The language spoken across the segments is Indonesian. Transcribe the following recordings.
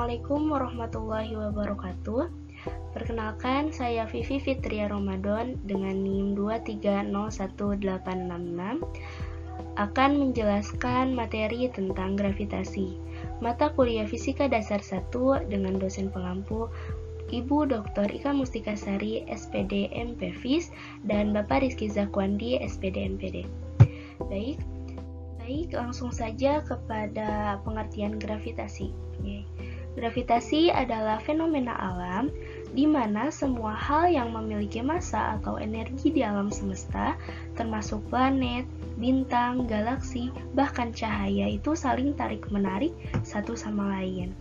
Assalamualaikum warahmatullahi wabarakatuh. Perkenalkan, saya Vivi Fitria Ramadan dengan NIM 2301866 akan menjelaskan materi tentang gravitasi, mata kuliah Fisika Dasar 1 dengan dosen pengampu Ibu Dr. Ika Mustikasari, SPD MPFIS, dan Bapak Rizky Zakwandi, SPD MPD. Baik, langsung saja kepada pengertian gravitasi. Gravitasi adalah fenomena alam di mana semua hal yang memiliki massa atau energi di alam semesta, termasuk planet, bintang, galaksi, bahkan cahaya itu saling tarik-menarik satu sama lain.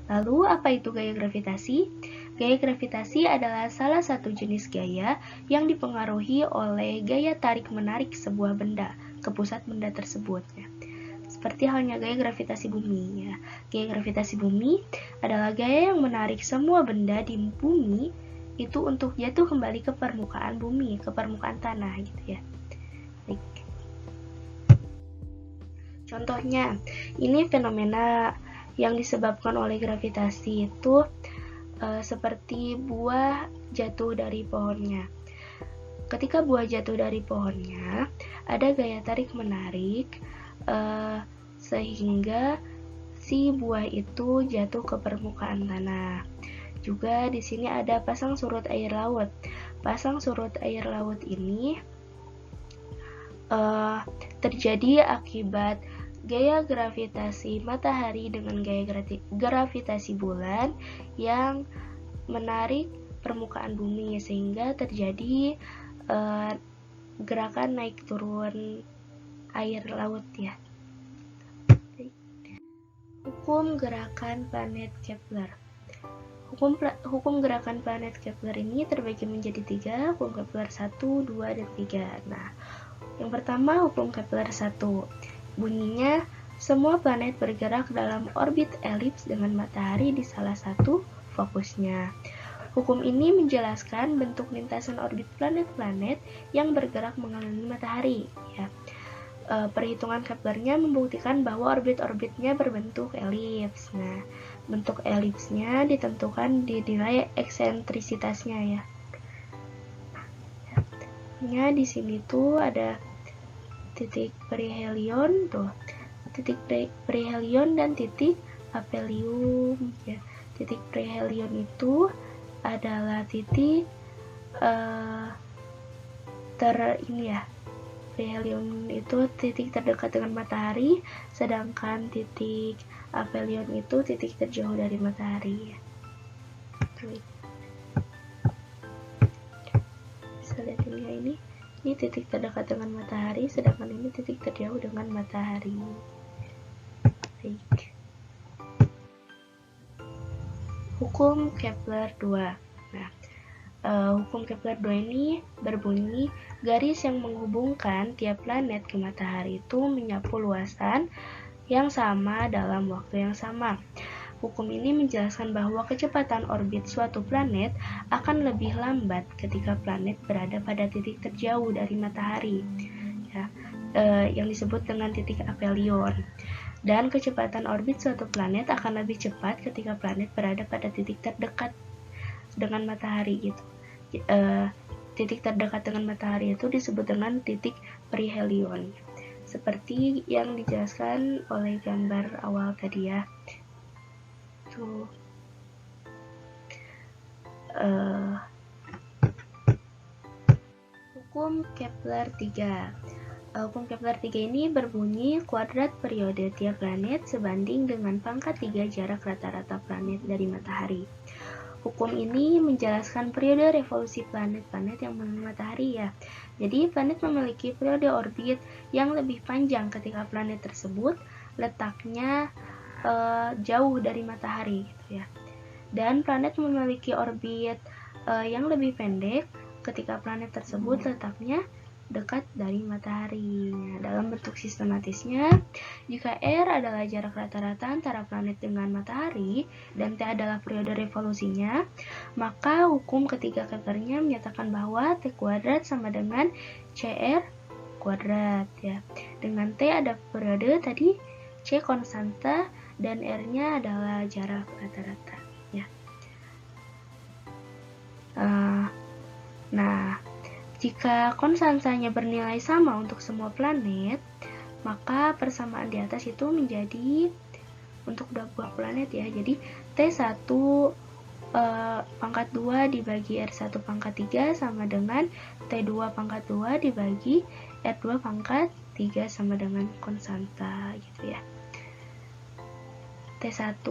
Lalu, apa itu gaya gravitasi? Gaya gravitasi adalah salah satu jenis gaya yang dipengaruhi oleh gaya tarik-menarik sebuah benda ke pusat benda tersebut. Seperti halnya gaya gravitasi bumi. Gaya gravitasi bumi adalah gaya yang menarik semua benda di bumi itu untuk jatuh kembali ke permukaan bumi, ke permukaan tanah gitu ya. Baik. Contohnya, ini fenomena yang disebabkan oleh gravitasi itu seperti buah jatuh dari pohonnya. Ketika buah jatuh dari pohonnya, ada gaya tarik-menarik sehingga si buah itu jatuh ke permukaan tanah. Juga di sini ada pasang surut air laut. Pasang surut air laut ini terjadi akibat gaya gravitasi matahari dengan gaya gravitasi bulan yang menarik permukaan bumi sehingga terjadi gerakan naik turun air laut ya. Hukum gerakan planet Kepler. Hukum gerakan planet Kepler ini terbagi menjadi 3, hukum Kepler 1, 2, dan 3. Nah, yang pertama hukum Kepler 1. Bunyinya, semua planet bergerak dalam orbit elips dengan matahari di salah satu fokusnya. Hukum ini menjelaskan bentuk lintasan orbit planet-planet yang bergerak mengelilingi matahari ya. Perhitungan Keplernya membuktikan bahwa orbit-orbitnya berbentuk elips. Nah, bentuk elipsnya ditentukan di nilai eksentrisitasnya ya. Di sini tuh ada titik perihelion tuh, titik perihelion dan titik aphelion ya. Titik perihelion itu adalah titik perihelion itu titik terdekat dengan matahari, sedangkan titik aphelion itu titik terjauh dari matahari. Bisa lihat ini titik terdekat dengan matahari, sedangkan ini titik terjauh dengan matahari. Baik. Hukum Kepler 2. Nah, hukum Kepler 2 ini berbunyi, garis yang menghubungkan tiap planet ke matahari itu menyapu luasan yang sama dalam waktu yang sama. Hukum ini menjelaskan bahwa kecepatan orbit suatu planet akan lebih lambat ketika planet berada pada titik terjauh dari matahari, ya, yang disebut dengan titik aphelion. Dan kecepatan orbit suatu planet akan lebih cepat ketika planet berada pada titik terdekat dengan matahari gitu. Titik terdekat dengan matahari itu disebut dengan titik perihelion, seperti yang dijelaskan oleh gambar awal tadi ya. Tuh. Hukum Kepler 3. Hukum Kepler 3 ini berbunyi, kuadrat periode tiap planet sebanding dengan pangkat 3 jarak rata-rata planet dari matahari. Hukum ini menjelaskan periode revolusi planet-planet yang mengelilingi matahari ya. Jadi planet memiliki periode orbit yang lebih panjang ketika planet tersebut letaknya jauh dari matahari gitu ya. Dan planet memiliki orbit yang lebih pendek ketika planet tersebut letaknya dekat dari matahari. Dalam bentuk sistematisnya, jika R adalah jarak rata-rata antara planet dengan matahari dan T adalah periode revolusinya, maka hukum ketiga Keplernya menyatakan bahwa T kuadrat sama dengan CR kuadrat ya. Dengan T ada periode tadi, C konstanta dan R-nya adalah jarak rata-rata ya. Nah, jika konstansanya bernilai sama untuk semua planet, maka persamaan di atas itu menjadi untuk dua buah planet ya. Jadi T1 pangkat 2 dibagi R1 pangkat 3 sama dengan T2 pangkat 2 dibagi R2 pangkat 3 sama dengan konstanta gitu ya. T1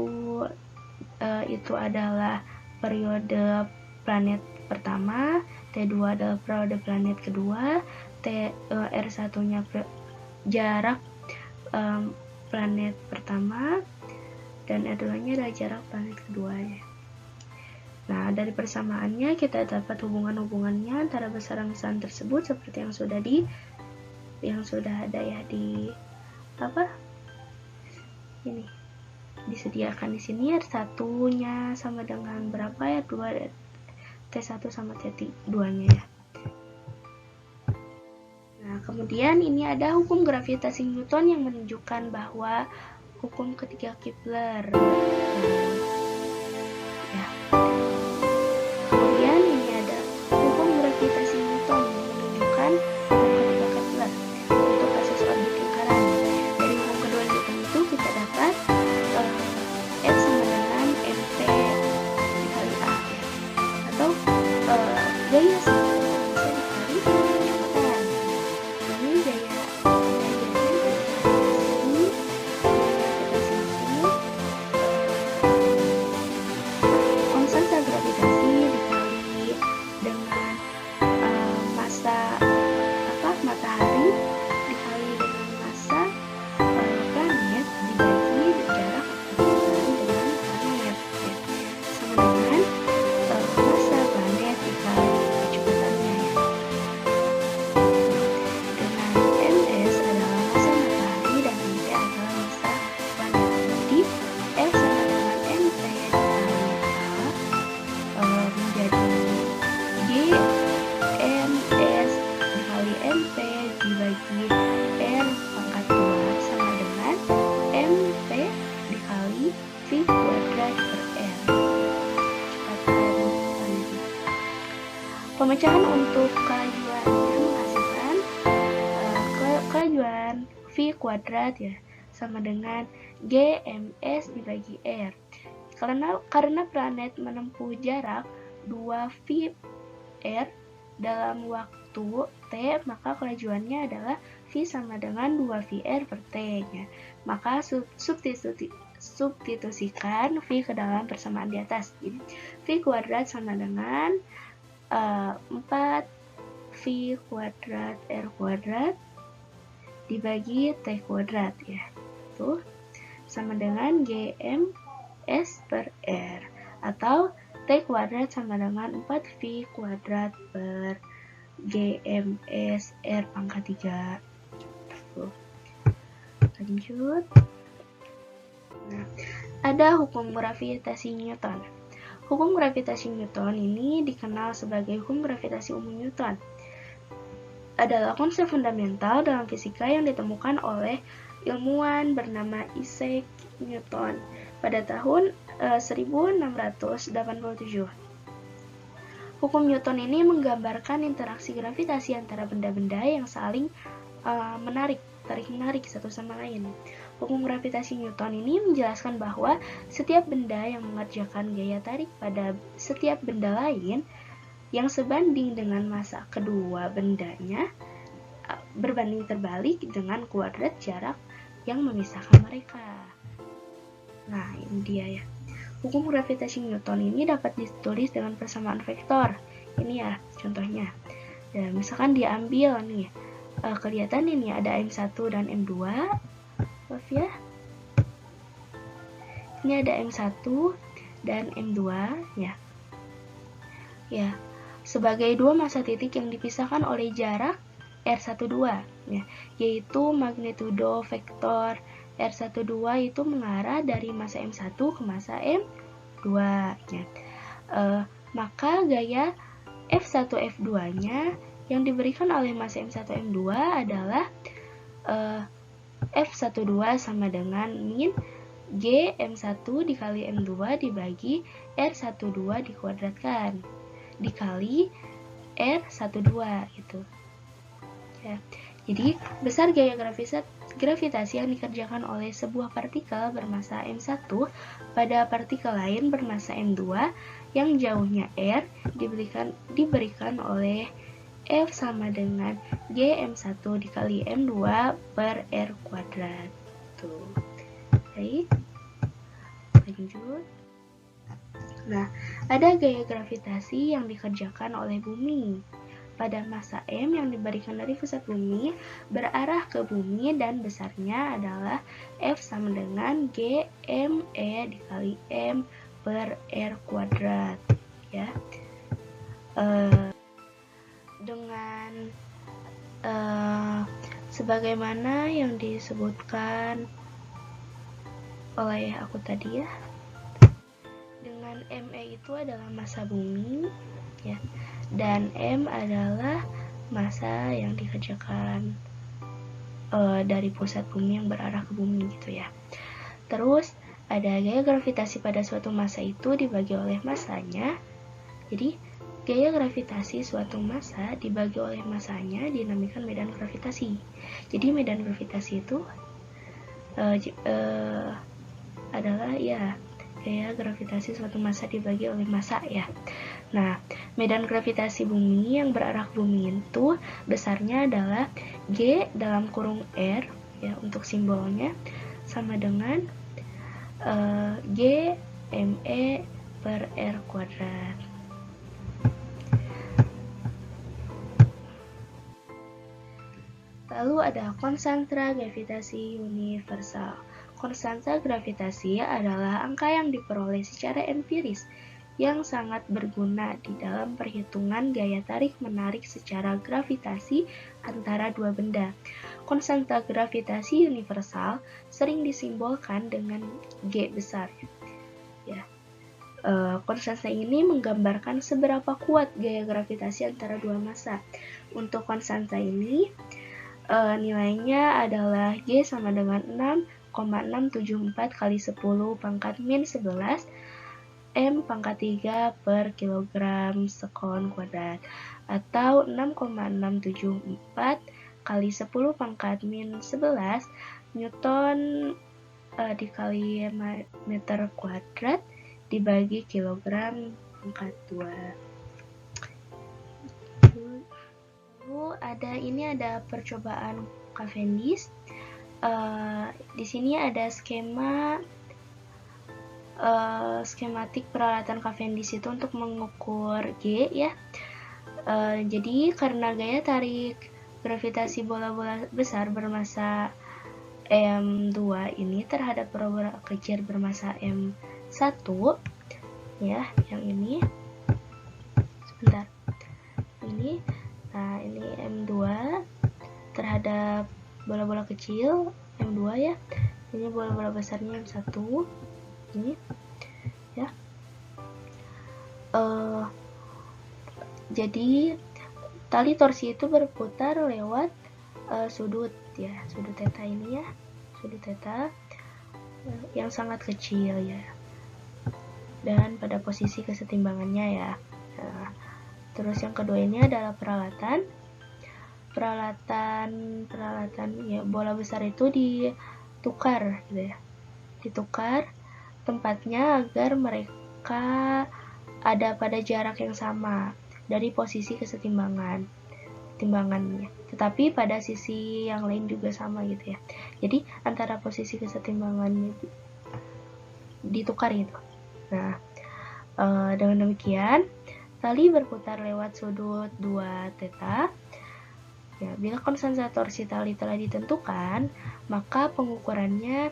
itu adalah periode planet pertama, T2 adalah periode planet kedua, R1-nya jarak planet pertama, dan R2-nya adalah jarak planet kedua ya. Nah, dari persamaannya kita dapat hubungan-hubungannya antara besaran-besaran tersebut seperti yang sudah ada ya di ini disediakan di sini. R1-nya sama dengan berapa ya? 2, T1 sama T2-nya ya. Nah, kemudian ini ada hukum gravitasi Newton yang menunjukkan bahwa hukum ketiga Kepler. Ya. Kemudian ini ada hukum gravitasi Newton yang menunjukkan hukum ketiga Kepler untuk kasus orbit lingkaran. Dari hukum kedua Newton itu kita dapat F sama dengan mp dikali a ya. Atau gaya sama bisa dikali kecepatan. Ini gaya konstanta gravitasi dikali dengan massa matahari dikali dengan massa planet dibagi jarak matahari dengan planet ya. Sama dengan massa planet dikali kecepatannya ya. Dengan ms adalah massa matahari dan mp adalah massa planet. Jadi F sama dengan mp dikali a menjadi G ms dikali mp dibagi R pangkat 2 sama dengan mp dikali V kuadrat per R. Pemecahan untuk kelajuannya menghasilkan kelajuan V kuadrat ya sama dengan Gms dibagi R. Karena planet menempuh jarak 2V R dalam waktu T, maka kelajuannya adalah V sama dengan 2VR per T nya. Maka substitusikan V ke dalam persamaan di atas. Jadi V kuadrat sama dengan 4V kuadrat R kuadrat dibagi T kuadrat ya. Tuh sama dengan Gms per R, atau T kuadrat sama dengan 4V kuadrat per Gms R pangkat 3. Lanjut. Nah, ada hukum gravitasi Newton. Hukum gravitasi Newton ini dikenal sebagai hukum gravitasi umum Newton. Adalah konsep fundamental dalam fisika yang ditemukan oleh ilmuwan bernama Isaac Newton pada tahun 1687. Hukum Newton ini menggambarkan interaksi gravitasi antara benda-benda yang saling tarik-menarik satu sama lain. Hukum gravitasi Newton ini menjelaskan bahwa setiap benda yang mengerjakan gaya tarik pada setiap benda lain yang sebanding dengan massa kedua bendanya berbanding terbalik dengan kuadrat jarak yang memisahkan mereka. Nah, ini dia ya. Hukum gravitasi Newton ini dapat ditulis dengan persamaan vektor. Ini ya contohnya. Dan misalkan diambil nih, kelihatan ini ada M1 dan M2. Maaf ya. Ini ada M1 dan M2 ya. Ya, sebagai dua massa titik yang dipisahkan oleh jarak R12 ya, yaitu magnitudo vektor R12 itu mengarah dari massa M1 ke massa M2 ya. Maka gaya F1 F2 nya yang diberikan oleh massa M1 M2 adalah F12 sama dengan min G M1 dikali M2 dibagi R12 dikuadratkan dikali R12 gitu. Ya. Jadi, besar gaya gravitasi yang dikerjakan oleh sebuah partikel bermasa M1 pada partikel lain bermasa M2 yang jauhnya R diberikan oleh F sama dengan G M1 dikali M2 per R kuadrat. Tuh. Baik. Lanjut. Nah, ada gaya gravitasi yang dikerjakan oleh bumi. Pada massa M yang diberikan dari pusat bumi berarah ke bumi dan besarnya adalah F sama dengan G M E dikali M per R kuadrat. Ya. Dengan sebagaimana yang disebutkan oleh aku tadi ya, dengan ME itu adalah massa bumi ya, dan M adalah massa yang dikerjakan dari pusat bumi yang berarah ke bumi gitu ya. Terus ada gaya gravitasi pada suatu massa itu dibagi oleh massanya. Jadi gaya gravitasi suatu massa dibagi oleh massanya dinamakan medan gravitasi. Jadi medan gravitasi itu adalah ya gaya gravitasi suatu massa dibagi oleh massa ya. Nah, medan gravitasi bumi yang berarah ke bumi itu besarnya adalah G dalam kurung R ya untuk simbolnya sama dengan G ME per R kuadrat. Lalu ada konstanta gravitasi universal. Konstanta gravitasi adalah angka yang diperoleh secara empiris yang sangat berguna di dalam perhitungan gaya tarik-menarik secara gravitasi antara dua benda. Konstanta gravitasi universal sering disimbolkan dengan G besar. Ya. Konstanta ini menggambarkan seberapa kuat gaya gravitasi antara dua massa. Untuk konstanta ini nilainya adalah G sama dengan 6,674 kali 10 pangkat min 11 M pangkat 3 per kilogram sekon kuadrat atau 6,674 kali 10 pangkat min 11 Newton dikali meter kuadrat dibagi kilogram pangkat 2. Lalu ada percobaan Cavendish. Di sini ada skematik peralatan Cavendish itu untuk mengukur G ya. Jadi karena gaya tarik gravitasi bola-bola besar bermassa M2 ini terhadap bola-bola kecil bermassa M1 ya, yang ini sebentar. Nah, ini M2 terhadap bola-bola kecil M2 ya. Ini bola-bola besarnya M1. Ini ya. Jadi tali torsi itu berputar lewat sudut ya, sudut theta ini ya. Sudut theta yang sangat kecil ya. Dan pada posisi kesetimbangannya ya. Nah, terus yang kedua ini adalah peralatan ya, bola besar itu ditukar gitu ya. Ditukar tempatnya agar mereka ada pada jarak yang sama dari posisi kesetimbangannya. Tetapi pada sisi yang lain juga sama gitu ya. Jadi antara posisi kesetimbangannya ditukar gitu. Nah, dengan demikian tali berputar lewat sudut 2 theta. Ya, bila konstanta torsi tali telah ditentukan, maka pengukurannya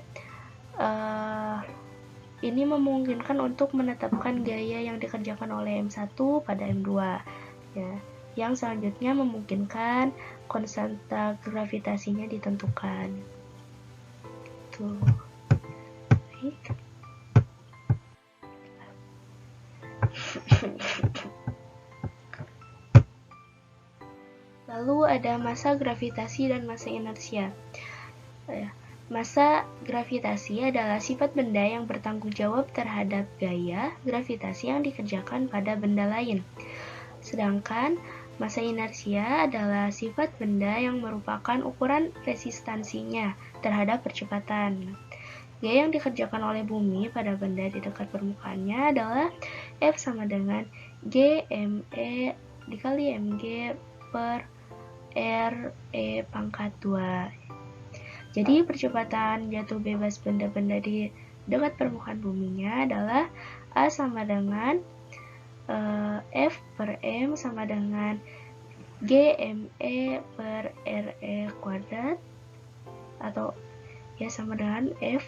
ini memungkinkan untuk menetapkan gaya yang dikerjakan oleh M1 pada M2. Ya, yang selanjutnya memungkinkan konstanta gravitasinya ditentukan. Tuh. Baik. Lalu ada massa gravitasi dan massa inersia. Massa gravitasi adalah sifat benda yang bertanggung jawab terhadap gaya gravitasi yang dikerjakan pada benda lain. Sedangkan massa inersia adalah sifat benda yang merupakan ukuran resistansinya terhadap percepatan. Gaya yang dikerjakan oleh bumi pada benda di dekat permukaannya adalah F sama dengan Gme dikali mg per re pangkat 2. Jadi percepatan jatuh bebas benda-benda di dekat permukaan buminya adalah A sama dengan F per M sama dengan Gme per Re kuadrat, atau ya sama dengan F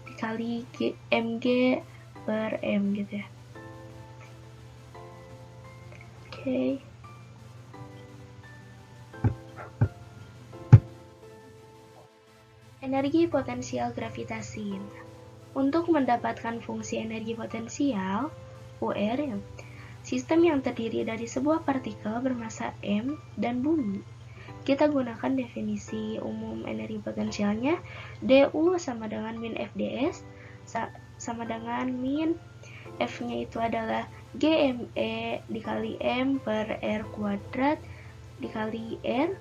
dikali Mg per M gitu ya. Oke. Energi potensial gravitasi. Untuk mendapatkan fungsi energi potensial, UR, sistem yang terdiri dari sebuah partikel bermassa M dan bumi, kita gunakan definisi umum energi potensialnya, Du sama dengan min FdS, sama dengan min F-nya itu adalah Gme dikali M per R kuadrat dikali R,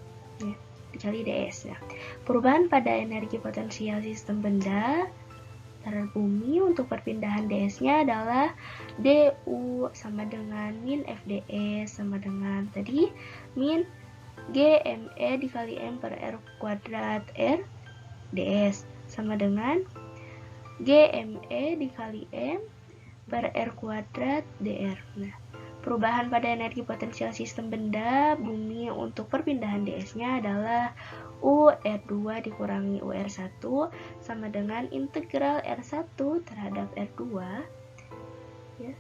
dikali ds. Perubahan pada energi potensial sistem benda terhadap bumi untuk perpindahan ds-nya adalah du sama dengan min fde sama dengan tadi min gme dikali m per r kuadrat r ds sama dengan gme dikali m per r kuadrat dr. Nah, perubahan pada energi potensial sistem benda bumi untuk perpindahan ds-nya adalah UR2 dikurangi UR1 sama dengan integral R1 terhadap R2, ya,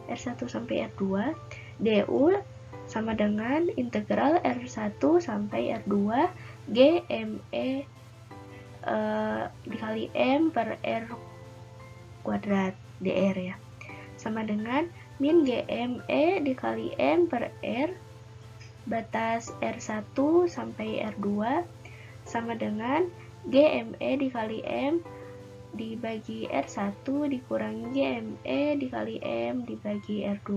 R1 sampai R2, DU sama dengan integral R1 sampai R2 GME dikali M per R kuadrat DR ya, sama dengan min GME dikali M per R batas R1 sampai R2 sama dengan GME dikali M dibagi R1 dikurangi GME dikali M dibagi R2.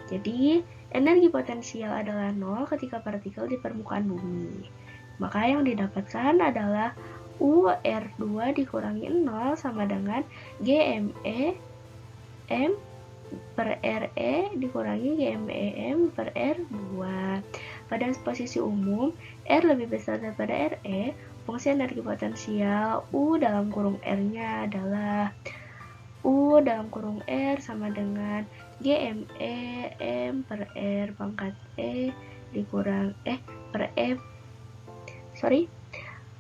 Jadi, energi potensial adalah 0 ketika partikel di permukaan bumi. Maka yang didapatkan adalah UR2 dikurangi 0 sama dengan GME M per RE dikurangi GMEM per R2. Pada posisi umum, R lebih besar daripada RE, fungsi energi potensial U dalam kurung R-nya adalah U dalam kurung R sama dengan GMEM per R pangkat E dikurang per E.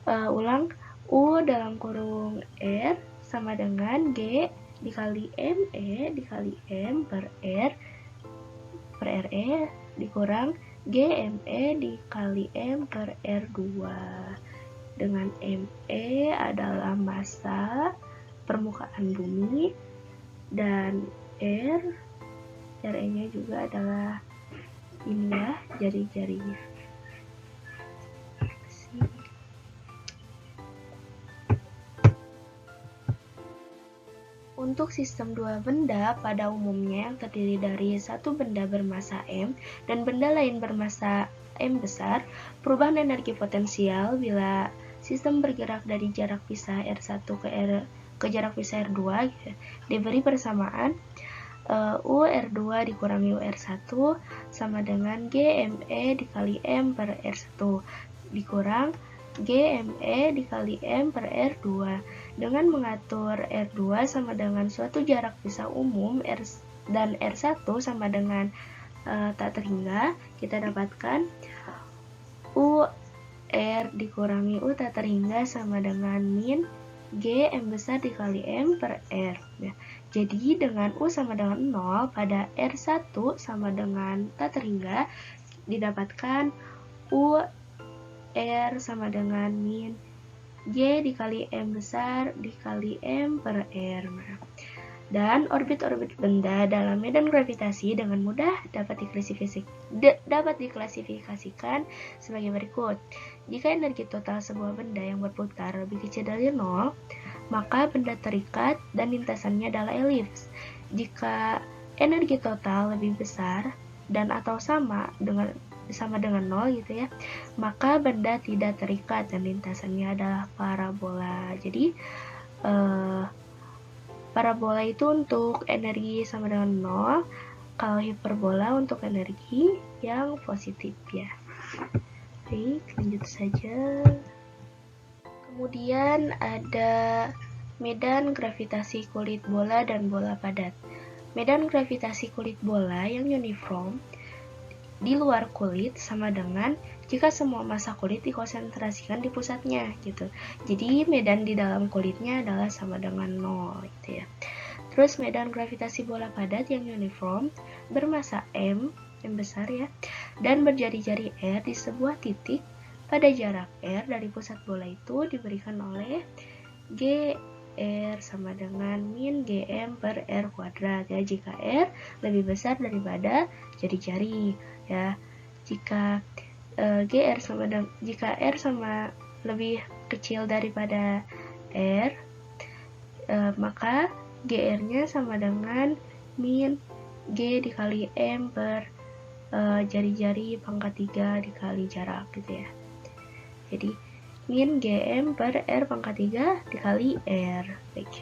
Ulang, U dalam kurung R sama dengan G dikali ME dikali M per R per RE dikurang GME dikali M per R2, dengan ME adalah massa permukaan bumi dan RE-nya juga adalah ini ya, jari-jarinya. Untuk sistem dua benda pada umumnya yang terdiri dari satu benda bermassa M dan benda lain bermassa M besar, perubahan energi potensial bila sistem bergerak dari jarak pisah R1 ke jarak pisah R2 diberi persamaan UR2 dikurangi UR1 sama dengan GME dikali M per R1 dikurang GME dikali M per R2. Dengan mengatur R2 sama dengan suatu jarak pisah umum dan R1 sama dengan tak terhingga, kita dapatkan UR dikurangi U tak terhingga sama dengan min G M besar dikali M per R. Nah, jadi dengan U sama dengan 0 pada R1 sama dengan tak terhingga, didapatkan UR sama dengan min G dikali M besar dikali M per R. Dan orbit-orbit benda dalam medan gravitasi dengan mudah dapat diklasifikasikan sebagai berikut. Jika energi total sebuah benda yang berputar lebih kecil dari 0, maka benda terikat dan lintasannya adalah elips. Jika energi total lebih besar dan atau sama dengan 0 gitu ya, maka benda tidak terikat dan lintasannya adalah parabola. Jadi parabola itu untuk energi sama dengan 0, kalau hiperbola untuk energi yang positif ya. Baik, lanjut saja. Kemudian ada medan gravitasi kulit bola dan bola padat. Medan gravitasi kulit bola yang uniform di luar kulit sama dengan jika semua massa kulit dikonsentrasikan di pusatnya gitu. Jadi medan di dalam kulitnya adalah sama dengan 0 gitu ya. Terus medan gravitasi bola padat yang uniform bermassa M yang besar ya, dan berjari-jari R di sebuah titik pada jarak R dari pusat bola itu diberikan oleh G R sama dengan min Gm per R kuadrat ya, jika R lebih besar daripada jari-jari ya. Jika jika R sama lebih kecil daripada R, maka GR-nya sama dengan min G dikali M per jari-jari pangkat 3 dikali jarak gitu ya. Jadi min Gm per R pangkat 3 dikali R. Baik.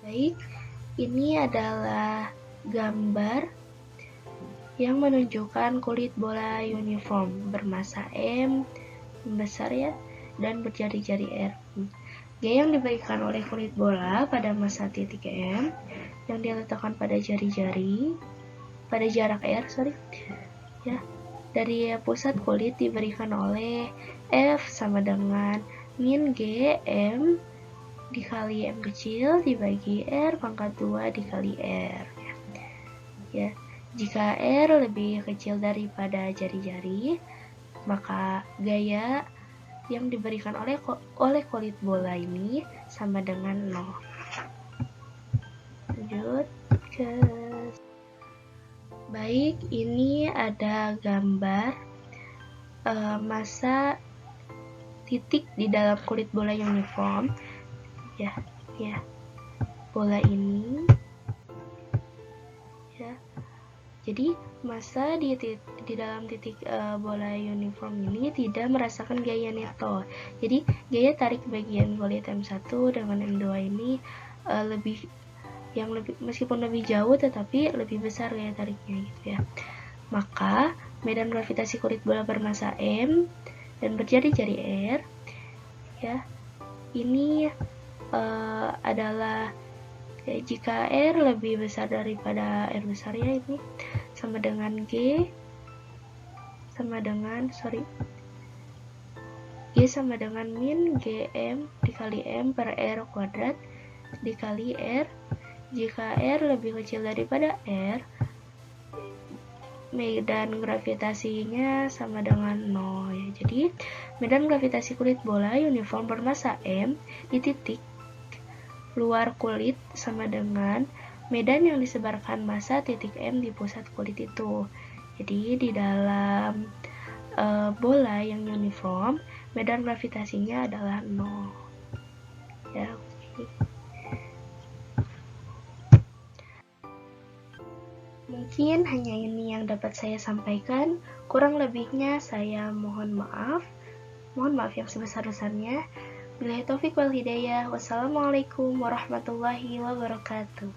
Baik, ini adalah gambar yang menunjukkan kulit bola uniform bermassa M besar ya, dan berjari-jari R. G yang diberikan oleh kulit bola pada massa titik M yang diletakkan pada jari-jari pada jarak R ya, dari pusat kulit diberikan oleh F sama dengan min G M dikali M kecil dibagi R pangkat 2 dikali R ya. Jika R lebih kecil daripada jari-jari, maka gaya yang diberikan oleh kulit bola ini sama dengan 0. Lanjut ke baik, ini ada gambar massa titik di dalam kulit bola uniform ya, bola ini ya. Jadi massa di dalam titik bola uniform ini tidak merasakan gaya neto. Jadi gaya tarik bagian kulit M1 dengan M2 ini meskipun lebih jauh tetapi lebih besar gaya tariknya gitu ya. Maka medan gravitasi kulit bola bermassa M dan berjari-jari R ya, ini adalah jika R lebih besar daripada R besar ya, ini sama dengan G sama dengan min Gm dikali M per R kuadrat dikali R. Jika R lebih kecil daripada R, medan gravitasinya sama dengan 0 ya. Jadi medan gravitasi kulit bola uniform bermassa M di titik luar kulit sama dengan medan yang disebarkan massa titik M di pusat kulit itu. Jadi di dalam bola yang uniform, medan gravitasinya adalah 0 ya. Mungkin hanya ini yang dapat saya sampaikan, kurang lebihnya saya mohon maaf yang sebesar-besarnya. Billahi taufik wal hidayah. Wassalamualaikum warahmatullahi wabarakatuh.